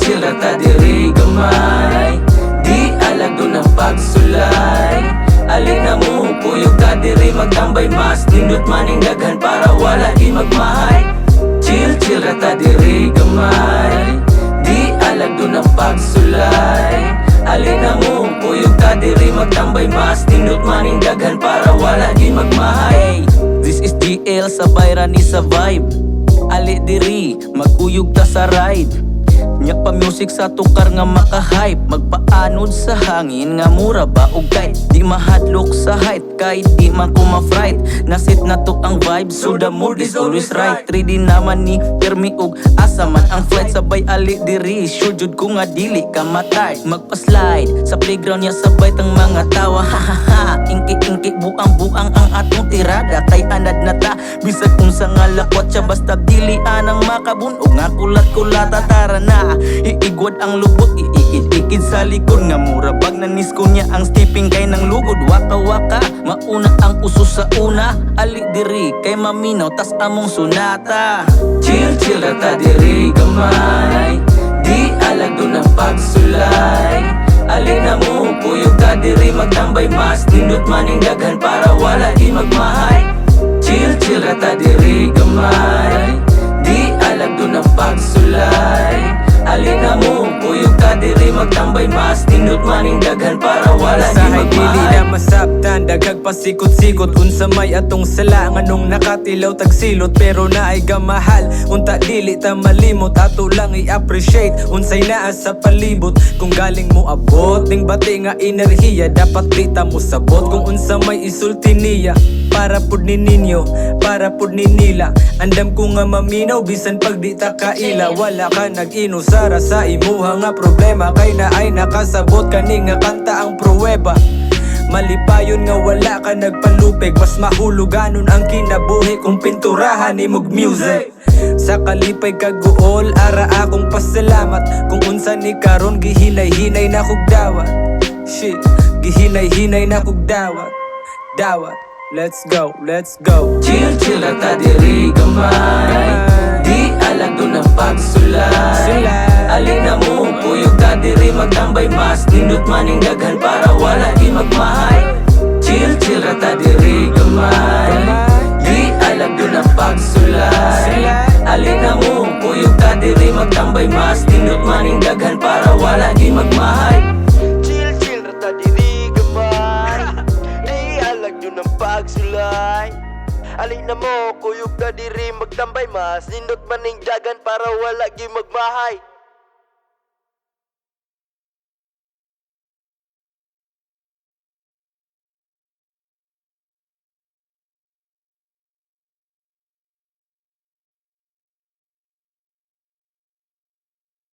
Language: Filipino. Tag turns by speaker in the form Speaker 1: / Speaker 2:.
Speaker 1: chill rata diri gamay, di alagdo ng pagsulay. Alin na mo, puyog ka diri magtambay, mas nindot maning daghan para wala di magmahay. Chill rata diri gamay, di alagdo ng pagsulay. Alin na mo, puyog ka diri magtambay, mas nindot maning daghan para wala di magmahay. This is GL sa bayra ni sa vibe. Ali diri, magkuyog ta sa ride. Nya pa music sa tukar nga maka-hype, magpaanod sa hangin nga mura ba og kite. Di mahadlok sa height, kahit di man ko ma-fright. Nasit na to ang vibe, so the mood is always right. 3D naman ni permi og asa man ang flight. Sabay ali diri, sure jud ko nga dili ka matay. Magpa-slide sa playground niya sabay tang mga tawa. Hahaha, ingki buang ang atong tirada. Kay anad na ta, bisag unsa nga lakwat siya, basta dili anang makabunog nga kulat-kulata. Tara na, iigwad ang lubot, iikid sa likod nga mura bag nanis ko niya ang stepping kay nang lugod. Waka mauna ang uso sa una, ali diri kay maminaw tas among sunata. Chill rata diri gamay, di alagdo ng pagsulay. Alin na mo, puyog ka diri magtambay, mas nindot maning daghan para wala di magmahay. Chill rata diri gamay, di alagdo ng pagsulay. Alin na mo, puyog ka diri magtambay, mas nindot maning daghan para wala di magmahay.
Speaker 2: Dili na masabtan, daghag pasikot-sikot. Unsa may atong sala, nganong nakatilaw tagsilot. Pero naay gamahal, unta dili ta malimot. Ato lang i-appreciate, unsay naa sa palibot. Kung galing mo abot, ning bati nga enerhiya, dapat di ta mo sabot. Kung unsa may isulti niya, para pud ni ninyo, para pud ni nila. Andam ko nga maminaw, bisan pag di ta kaila. Wala ka nag-inusara sa imuha nga problema, kay na ay nakasabot kani nga kanta ang pruweba. Malipayon nga wala ka nagpalupig, mas mahuluganon ang kinabuhi kung pinturahan ni mog music. Sa kalipay kaguol, ara akong pasalamat. Kung unsa ni karon, gihinay-hinay na kog dawat. Shit, gihinay-hinay na kog dawat. Let's go.
Speaker 1: Chill rata diri gamay, di alagdo ng pagsulay. Alin na mo, puyog ka diri magtambay, mas nindot maning daghan para wala di magmahay. Chill rata diri gamay, di alagdo ng pagsulay. Alin na mo, puyog ka diri magtambay, mas nindot maning daghan para wala di magmahay.
Speaker 3: Chill rata diri gamay, di alagdo ng pagsulay. Alin na mo, kuyog ka diri magtambay, mas nindot maning dagan para wala gi magmahay.